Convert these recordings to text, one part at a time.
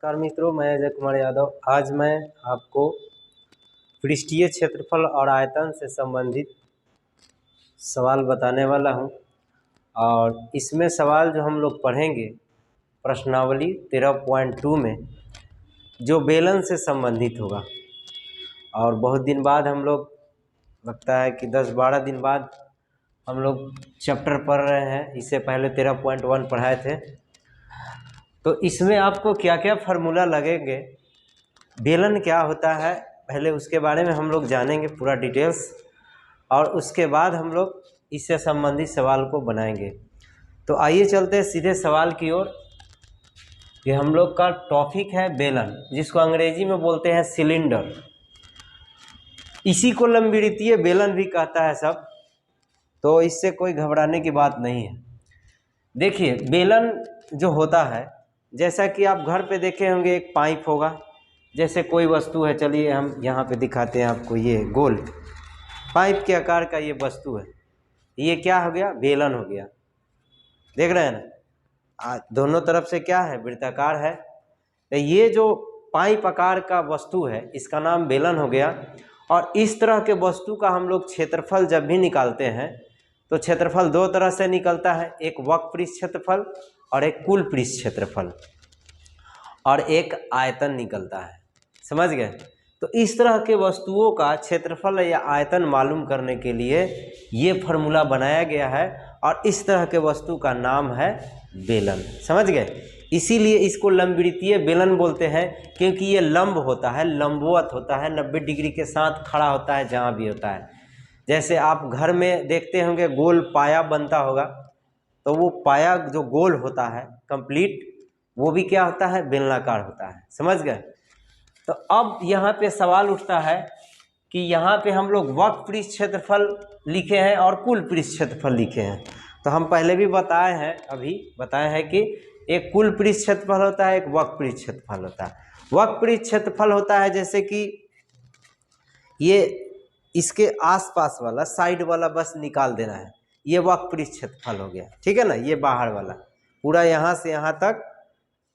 नमस्कार मित्रों, मैं अजय कुमार यादव। आज मैं आपको पृष्ठीय क्षेत्रफल और आयतन से संबंधित सवाल बताने वाला हूं। और इसमें सवाल जो हम लोग पढ़ेंगे प्रश्नावली 13.2 में, जो बेलन से संबंधित होगा। और बहुत दिन बाद हम लोग, लगता है कि 10-12 दिन बाद हम लोग चैप्टर पढ़ रहे हैं। इससे पहले 13.1 पढ़ाए थे। तो इसमें आपको क्या क्या फार्मूला लगेंगे, बेलन क्या होता है, पहले उसके बारे में हम लोग जानेंगे पूरा डिटेल्स। और उसके बाद हम लोग इससे संबंधित सवाल को बनाएंगे। तो आइए चलते हैं सीधे सवाल की ओर। ये हम लोग का टॉपिक है बेलन, जिसको अंग्रेजी में बोलते हैं सिलेंडर। इसी को लंबवृत्तीय बेलन भी कहता है सब। तो इससे कोई घबराने की बात नहीं है। देखिए, बेलन जो होता है, जैसा कि आप घर पे देखे होंगे, एक पाइप होगा। जैसे कोई वस्तु है, चलिए हम यहाँ पे दिखाते हैं आपको। ये गोल पाइप के आकार का ये वस्तु है। ये क्या हो गया? बेलन हो गया। देख रहे हैं ना, दोनों तरफ से क्या है? वृत्ताकार है। तो ये जो पाइप आकार का वस्तु है, इसका नाम बेलन हो गया। और इस तरह के वस्तु का हम लोग क्षेत्रफल जब भी निकालते हैं तो क्षेत्रफल दो तरह से निकलता है, एक वक्रपृष्ठ क्षेत्रफल और एक कुल पृष्ठ क्षेत्रफल, और एक आयतन निकलता है। समझ गए? तो इस तरह के वस्तुओं का क्षेत्रफल या आयतन मालूम करने के लिए ये फार्मूला बनाया गया है। और इस तरह के वस्तु का नाम है बेलन। समझ गए? इसीलिए इसको लंबवृत्तीय बेलन बोलते हैं, क्योंकि ये लंब होता है, लंबवत होता है, 90 डिग्री के साथ खड़ा होता है जहाँ भी होता है। जैसे आप घर में देखते होंगे गोल पाया बनता होगा, तो वो पाया जो गोल होता है कंप्लीट, वो भी क्या होता है? बेलनाकार होता है। समझ गए? तो अब यहाँ पे सवाल उठता है कि यहाँ पे हम लोग वक्रपृष्ठ क्षेत्रफल लिखे हैं और कुल पृष्ठ क्षेत्रफल लिखे हैं। तो हम पहले भी बताए हैं कि एक कुल पृष्ठ क्षेत्रफल होता है, एक वक्रपृष्ठ क्षेत्रफल होता है। वक्रपृष्ठ क्षेत्रफल होता है जैसे कि ये इसके आसपास वाला साइड वाला बस निकाल देना है, ये वक्रपृष्ठ क्षेत्रफल हो गया। ठीक है ना? ये बाहर वाला पूरा यहाँ से यहाँ तक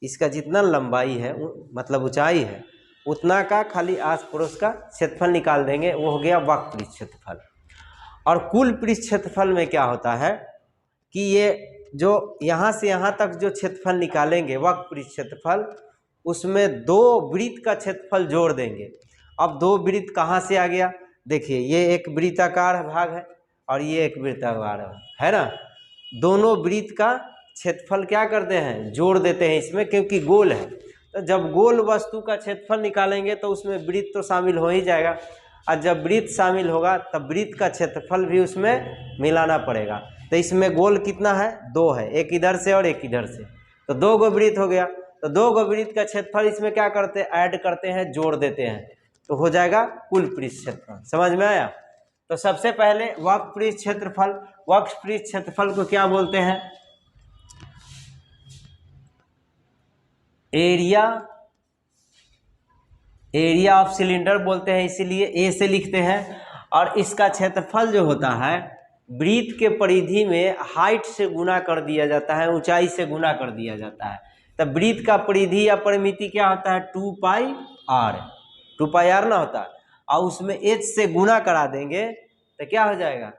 इसका जितना लंबाई है, मतलब ऊंचाई है, उतना का खाली आस पड़ोस का क्षेत्रफल निकाल देंगे, वो हो गया वक्रपृष्ठ क्षेत्रफल। और कुल पृष्ठ क्षेत्रफल में क्या होता है कि ये जो यहाँ से यहाँ तक जो क्षेत्रफल निकालेंगे वक्रपृष्ठ क्षेत्रफल, उसमें दो वृत्त का क्षेत्रफल जोड़ देंगे। अब दो वृत्त कहाँ से आ गया? देखिए, ये एक वृत्ताकार भाग है और ये एक वृत्ताकार है ना। दोनों वृत्त का क्षेत्रफल क्या करते हैं? जोड़ देते हैं इसमें, क्योंकि गोल है। तो जब गोल वस्तु का क्षेत्रफल निकालेंगे तो उसमें वृत्त तो शामिल हो ही जाएगा। और जब वृत्त शामिल होगा तब वृत्त का क्षेत्रफल भी उसमें मिलाना पड़ेगा। तो इसमें गोल कितना है? 2 है, एक इधर से और एक इधर से। तो 2 गो वृत्त हो गया। तो 2 गो वृत्त का क्षेत्रफल इसमें क्या करते हैं? ऐड करते हैं, जोड़ देते हैं, तो हो जाएगा कुल पृष्ठ क्षेत्रफल। समझ में आया? तो सबसे पहले वक्रपृष्ठ क्षेत्रफल, वक्रपृष्ठ क्षेत्रफल को क्या बोलते हैं? एरिया ऑफ सिलेंडर बोलते हैं, इसीलिए ए से लिखते हैं। और इसका क्षेत्रफल जो होता है, वृत्त के परिधि में हाइट से गुना कर दिया जाता है, ऊंचाई से गुना कर दिया जाता है। तब वृत्त का परिधि या परिमिति क्या होता है? 2πr ना होता है। और उसमें h से गुना करा देंगे तो क्या हो जाएगा?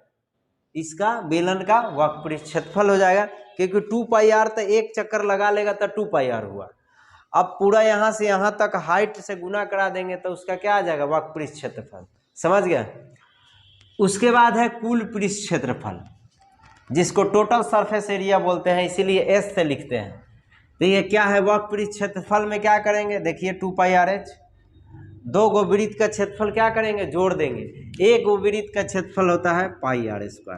इसका बेलन का वक्रपृष्ठ क्षेत्रफल हो जाएगा, क्योंकि 2πr तो एक चक्कर लगा लेगा तो 2πr हुआ। अब पूरा यहाँ से यहाँ तक हाइट से गुना करा देंगे तो उसका क्या आ जाएगा? वक्रपृष्ठ क्षेत्रफल। समझ गया? उसके बाद है कुल पृष्ठ क्षेत्रफल, जिसको टोटल सरफेस एरिया बोलते हैं, इसीलिए एस से लिखते हैं। तो ये क्या है? वक्रपृष्ठ क्षेत्रफल में क्या करेंगे? देखिए 2πrh, 2 गो वृत्त का क्षेत्रफल क्या करेंगे? जोड़ देंगे। एक गो वृत्त का क्षेत्रफल होता है πr²।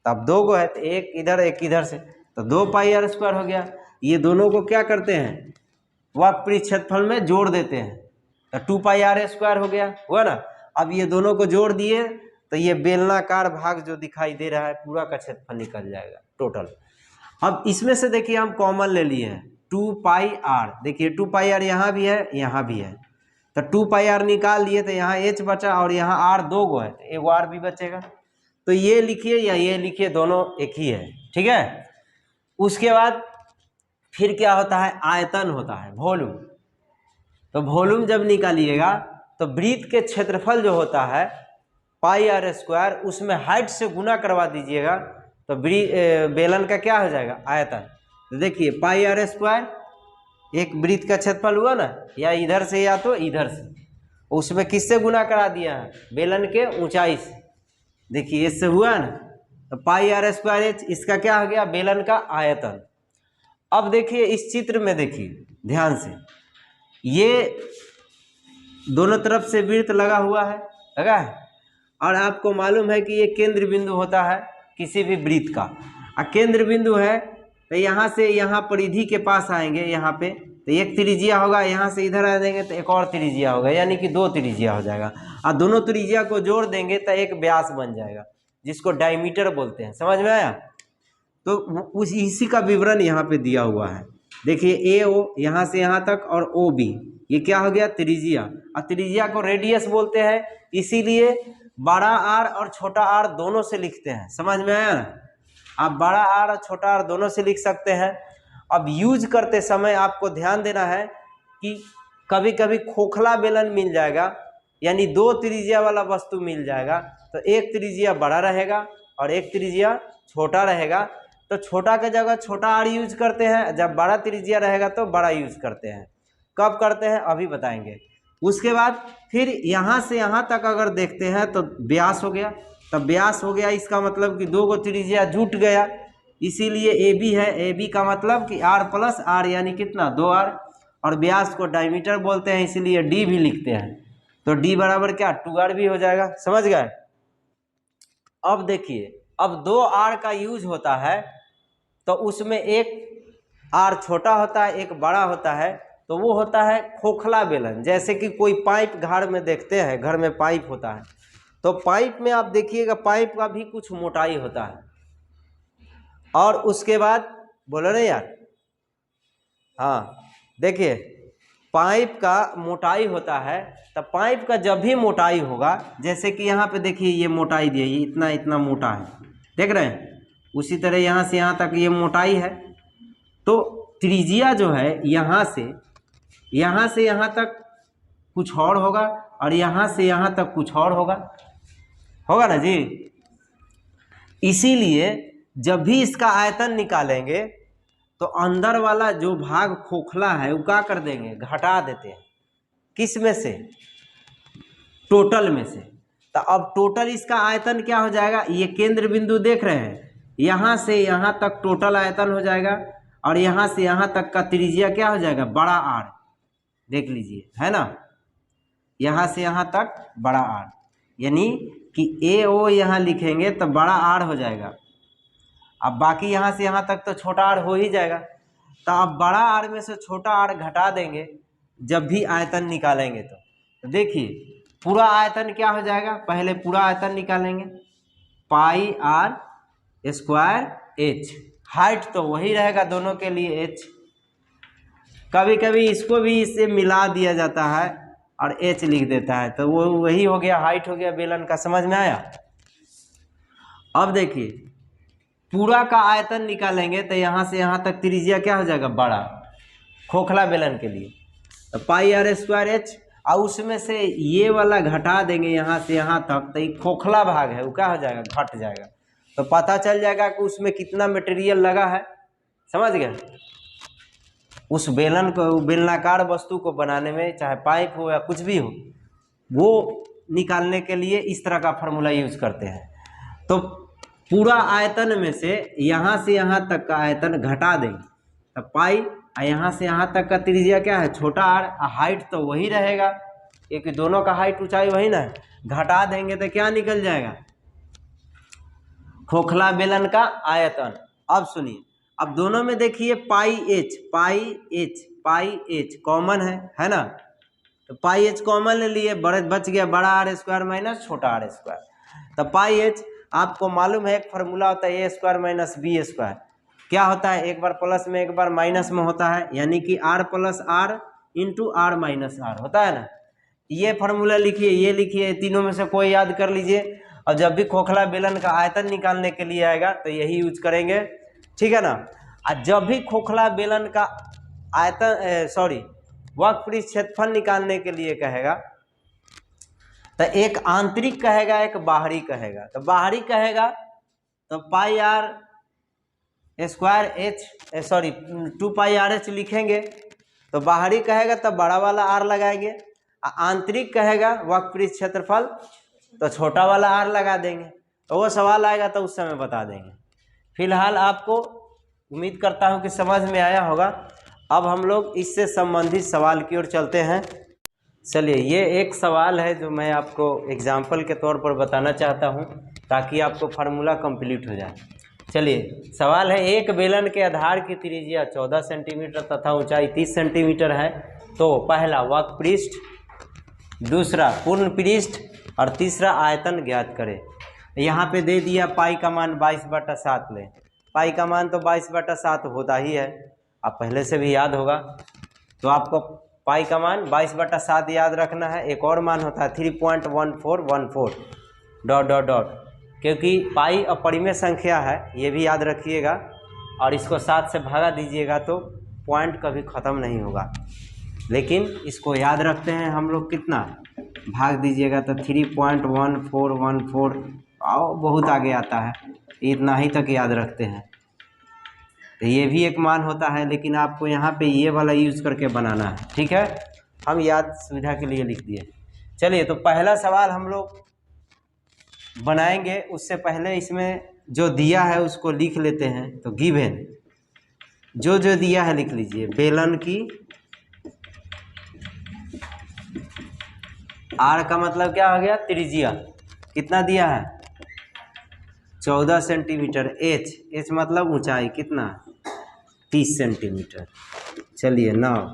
तब 2 गो है तो एक इधर एक इधर से, तो 2πr² हो गया। ये दोनों को क्या करते हैं? वक्रपृष्ठ क्षेत्रफल में जोड़ देते हैं, तो 2πr² हो गया, हुआ ना। अब ये दोनों को जोड़ दिए तो ये बेलनाकार भाग जो दिखाई दे रहा है, पूरा का क्षेत्रफल निकल जाएगा टोटल। अब इसमें से देखिए हम कॉमन ले लिए हैं 2πr। देखिए 2πr यहाँ भी है, यहाँ भी है, तो 2πr निकाल लिए तो यहाँ h बचा और यहाँ r 2 गो है, तो एगो r भी बचेगा। तो ये लिखिए या ये लिखिए, दोनों एक ही है। ठीक है? उसके बाद फिर क्या होता है? आयतन होता है, वॉल्यूम। तो वॉल्यूम जब निकालिएगा तो वृत्त के क्षेत्रफल जो होता है पाई आर स्क्वायर, उसमें हाइट से गुना करवा दीजिएगा तो बेलन का क्या हो जाएगा, आयतन। तो देखिए पाई आर स्क्वायर एक वृत्त का क्षेत्रफल हुआ ना, या इधर से या तो इधर से, उसमें किससे गुना करा दिया है, बेलन के ऊंचाई से। देखिए इससे हुआ ना, तो पाई आर स्क्वायर एच, इसका क्या हो गया, बेलन का आयतन। अब देखिए इस चित्र में देखिए ध्यान से, ये दोनों तरफ से वृत्त लगा हुआ है, लगा है, और आपको मालूम है कि ये केंद्र बिंदु होता है किसी भी वृत्त का। केंद्र बिंदु है तो यहाँ से यहाँ परिधि के पास आएंगे, यहाँ पे तो एक त्रिज्या होगा, यहाँ से इधर आ जाएंगे तो एक और त्रिज्या होगा, यानी कि 2 त्रिज्या हो जाएगा। और दोनों त्रिज्या को जोड़ देंगे तो एक व्यास बन जाएगा, जिसको डायमीटर बोलते हैं। समझ में आया? तो उस इसी का विवरण यहाँ पे दिया हुआ है। देखिए ए ओ यहाँ से यहाँ तक और ओ बी, ये क्या हो गया, त्रिज्या। और त्रिज्या को रेडियस बोलते हैं, इसीलिए बड़ा आर और छोटा आर दोनों से लिखते हैं। समझ में आया ना? आप बड़ा आर और छोटा आर दोनों से लिख सकते हैं। अब यूज करते समय आपको ध्यान देना है कि कभी कभी खोखला बेलन मिल जाएगा, यानी 2 त्रिज्या वाला वस्तु मिल जाएगा, तो एक त्रिज्या बड़ा रहेगा और एक त्रिज्या छोटा रहेगा। तो छोटा के जगह छोटा आर यूज करते हैं, जब बड़ा त्रिज्या रहेगा तो बड़ा यूज करते हैं। कब करते हैं अभी बताएंगे। उसके बाद फिर यहाँ से यहाँ तक अगर देखते हैं तो व्यास हो गया, तब व्यास हो गया, इसका मतलब कि 2 गो त्रिज्या जुट गया, इसीलिए ए बी है। ए बी का मतलब कि आर प्लस आर, यानी कितना, 2r, और व्यास को डायमीटर बोलते हैं, इसीलिए डी भी लिखते हैं। तो डी बराबर क्या, 2r भी हो जाएगा। समझ गए? अब देखिए, अब 2r का यूज होता है तो उसमें एक आर छोटा होता है, एक बड़ा होता है, तो वो होता है खोखला बेलन। जैसे कि कोई पाइप घर में देखते हैं, घर में पाइप होता है, तो पाइप में आप देखिएगा पाइप का भी कुछ मोटाई होता है। और उसके बाद बोलो ना यार, हाँ देखिए पाइप का मोटाई होता है, तो पाइप का जब भी मोटाई होगा, जैसे कि यहाँ पे देखिए ये मोटाई दी है, ये इतना इतना मोटा है, देख रहे हैं, उसी तरह यहाँ से यहाँ तक ये मोटाई है। तो त्रिज्या जो है यहाँ से यहाँ तक कुछ और होगा, और यहाँ से यहाँ तक कुछ और होगा ना जी। इसीलिए जब भी इसका आयतन निकालेंगे तो अंदर वाला जो भाग खोखला है वो क्या कर देंगे, घटा देते हैं। किस में से, टोटल में से। तो अब टोटल इसका आयतन क्या हो जाएगा, ये केंद्र बिंदु देख रहे हैं, यहाँ से यहाँ तक टोटल आयतन हो जाएगा, और यहाँ से यहाँ तक का त्रिज्या क्या हो जाएगा, बड़ा आर। देख लीजिए, है ना, यहाँ से यहाँ तक बड़ा आर, यानी कि ए ओ यहाँ लिखेंगे तो बड़ा आर हो जाएगा। अब बाकी यहाँ से यहाँ तक तो छोटा आर हो ही जाएगा। तो अब बड़ा आर में से छोटा आर घटा देंगे जब भी आयतन निकालेंगे। तो देखिए पूरा आयतन क्या हो जाएगा, पहले पूरा आयतन निकालेंगे, पाई आर स्क्वायर एच। हाइट तो वही रहेगा दोनों के लिए एच, कभी कभी इसको भी इससे मिला दिया जाता है और एच लिख देता है, तो वो वही हो गया, हाइट हो गया बेलन का। समझ में आया? अब देखिए पूरा का आयतन निकालेंगे तो यहाँ से यहाँ तक त्रिज्या क्या हो जाएगा, बड़ा, खोखला बेलन के लिए, तो पाई आर स्क्वायर एच। और उसमें से ये वाला घटा देंगे यहाँ से यहाँ तक, तो ये खोखला भाग है वो क्या हो जाएगा, घट जाएगा। तो पता चल जाएगा कि उसमें कितना मटेरियल लगा है। समझ गए? उस बेलन को, बेलनाकार वस्तु को बनाने में, चाहे पाइप हो या कुछ भी हो, वो निकालने के लिए इस तरह का फार्मूला यूज करते हैं। तो पूरा आयतन में से यहाँ तक का आयतन घटा देंगे, तो पाई, यहाँ से यहाँ तक का त्रिज्या क्या है, छोटा आर, हाइट तो वही रहेगा, एक दोनों का हाइट ऊंचाई वही ना है, घटा देंगे तो क्या निकल जाएगा, खोखला बेलन का आयतन। अब सुनिए, अब दोनों में देखिए पाई एच कॉमन है ना, तो पाई एच कॉमन ले लिए, बच गया बड़ा आर स्क्वायर माइनस छोटा आर स्क्वायर। तो पाई एच आपको मालूम है एक फार्मूला होता है ए स्क्वायर माइनस बी स्क्वायर। क्या होता है, एक बार प्लस में एक बार माइनस में होता है, यानी कि r plus r into r minus r होता है ना। ये फार्मूला लिखिए, ये लिखिए, तीनों में से कोई याद कर लीजिए। और जब भी खोखला बेलन का आयतन निकालने के लिए आएगा तो यही यूज करेंगे, ठीक है ना। और जब भी खोखला बेलन का आयतन वक्रपृष्ठ क्षेत्रफल निकालने के लिए कहेगा तो एक आंतरिक कहेगा एक बाहरी कहेगा। तो बाहरी कहेगा तो pi R square H sorry 2πRH लिखेंगे। तो बाहरी कहेगा तो बड़ा वाला आर लगाएंगे। आंतरिक कहेगा वक्रपृष्ठ क्षेत्रफल तो छोटा वाला आर लगा देंगे। तो वो सवाल आएगा तो उस समय बता देंगे। फिलहाल आपको उम्मीद करता हूँ कि समझ में आया होगा। अब हम लोग इससे संबंधित सवाल की ओर चलते हैं। चलिए, ये एक सवाल है जो मैं आपको एग्जाम्पल के तौर पर बताना चाहता हूँ ताकि आपको फार्मूला कंप्लीट हो जाए। चलिए, सवाल है एक बेलन के आधार की त्रिज्या 14 सेंटीमीटर तथा ऊंचाई 30 सेंटीमीटर है। तो पहला वक्रपृष्ठ, दूसरा पूर्ण पृष्ठ और तीसरा आयतन ज्ञात करें। यहाँ पे दे दिया पाई का मान 22/7 लें। पाई का मान तो 22/7 होता ही है, आप पहले से भी याद होगा। तो आपको पाई का मान 22/7 याद रखना है। एक और मान होता है 3.1414 ... क्योंकि पाई अपरिमेय संख्या है, ये भी याद रखिएगा। और इसको 7 से भागा दीजिएगा तो पॉइंट कभी ख़त्म नहीं होगा। लेकिन इसको याद रखते हैं हम लोग, कितना भाग दीजिएगा तो 3.1414 और बहुत आगे आता है, इतना ही तक याद रखते हैं। तो ये भी एक मान होता है, लेकिन आपको यहाँ पे ये वाला यूज़ करके बनाना है, ठीक है। हम याद सुविधा के लिए लिख दिए। चलिए, तो पहला सवाल हम लोग बनाएंगे। उससे पहले इसमें जो दिया है उसको लिख लेते हैं। तो गिवन जो जो दिया है लिख लीजिए। बेलन की आर का मतलब क्या हो गया, त्रिज्या। कितना दिया है, 14 सेंटीमीटर। एच मतलब ऊंचाई, कितना, 30 सेंटीमीटर। चलिए 9।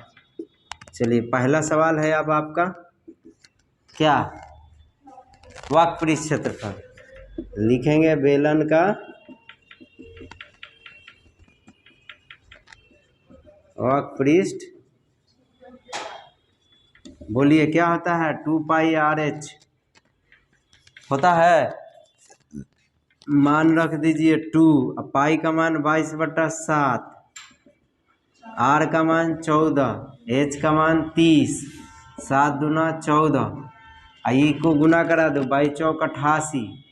चलिए, पहला सवाल है अब आपका क्या, वक्रपृष्ठ क्षेत्रफल। लिखेंगे बेलन का वक्रपृष्ठ, बोलिए क्या होता है, 2πRH होता है। मान रख दीजिए 2, पाई का मान 22/7, आर का मान 14, एच का मान 30, 7 दूना 14, आई को गुना करा दो, 22 चौक 88,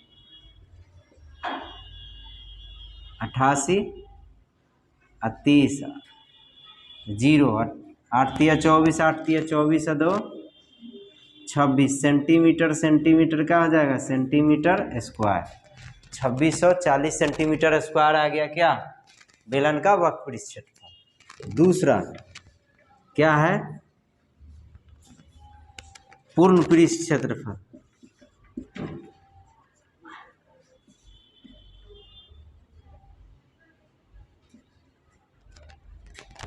88 और 30, 0, 8 तिया 24, 8 तिया 24 और 2 26 सेंटीमीटर। सेंटीमीटर क्या हो जाएगा, सेंटीमीटर स्क्वायर। 2640 सेंटीमीटर स्क्वायर आ गया क्या, बेलन का वक्रपृष्ठ क्षेत्रफल। दूसरा क्या है, पूर्ण पृष्ठ क्षेत्रफल।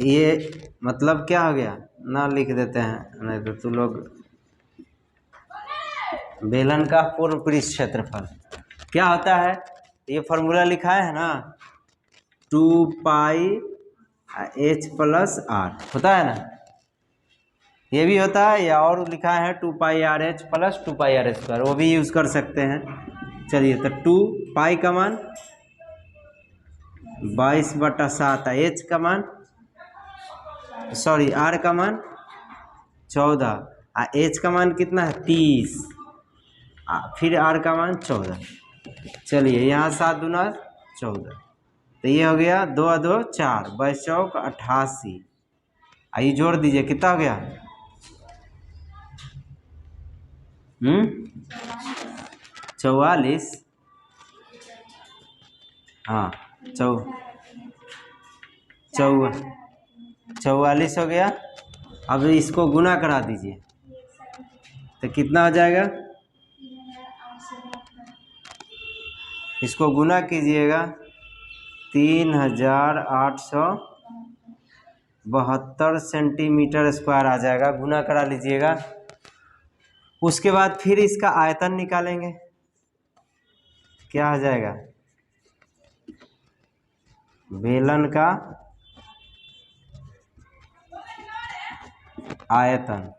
ये मतलब क्या हो गया, ना लिख देते हैं, नहीं तो तू लोग। बेलन का पूर्ण पृष्ठ क्षेत्रफल क्या होता है, ये फॉर्मूला लिखा है ना, 2πH + R होता है ना, ये भी होता है। या और लिखा है 2πRH + 2πR², वो भी यूज़ कर सकते हैं। चलिए, तो 2 पाई का मान 22/7, एच का मान सॉरी आर का मान 14, एच का मान कितना है 30, फिर आर का मान 14। चलिए, यहाँ 7 दूना 14, तो ये हो गया 2 और 2 4, 22 चौक 88, आइए जोड़ दीजिए, कितना हो गया, 44। हाँ, 44 हो गया। अब इसको गुना करा दीजिए तो कितना हो जाएगा, इसको गुना कीजिएगा 3872 सेंटीमीटर स्क्वायर आ जाएगा। गुना करा लीजिएगा। उसके बाद फिर इसका आयतन निकालेंगे, क्या हो जाएगा, बेलन का आयतन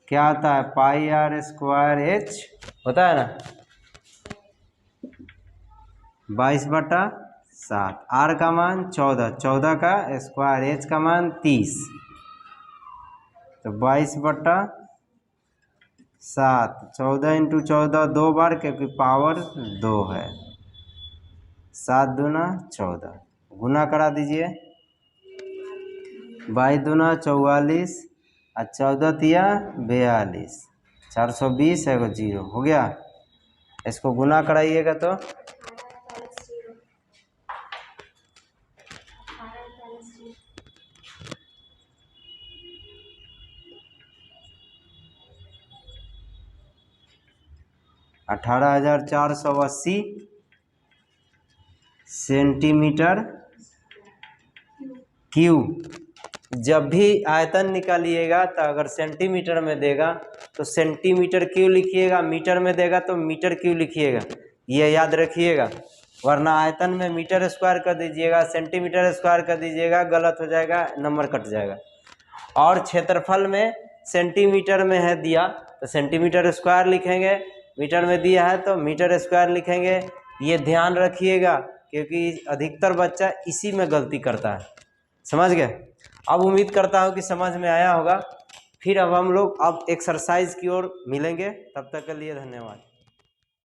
क्या होता है, πr² h होता है ना, 22/7, आर का मान 14, 14 का स्क्वायर, एच का मान 30, तो 22/7, 14 × 14 2 बार, क्योंकि पावर 2 है। 7 दूना 14, गुना करा दीजिए। 22 दूना 44 और 14 तिया 42, 420 है, 0 हो गया। इसको गुना कराइएगा तो 18,480 सेंटीमीटर क्यूब। जब भी आयतन निकालिएगा तो अगर सेंटीमीटर में देगा तो सेंटीमीटर क्यूब लिखिएगा, मीटर में देगा तो मीटर क्यूब लिखिएगा, ये याद रखिएगा। वरना आयतन में मीटर स्क्वायर कर दीजिएगा, सेंटीमीटर स्क्वायर कर दीजिएगा, गलत हो जाएगा, नंबर कट जाएगा। और क्षेत्रफल में सेंटीमीटर में है दिया तो सेंटीमीटर स्क्वायर लिखेंगे, मीटर में दिया है तो मीटर स्क्वायर लिखेंगे। ये ध्यान रखिएगा क्योंकि अधिकतर बच्चा इसी में गलती करता है। समझ गए? अब उम्मीद करता हूँ कि समझ में आया होगा। फिर अब हम लोग एक्सरसाइज की ओर मिलेंगे, तब तक के लिए धन्यवाद।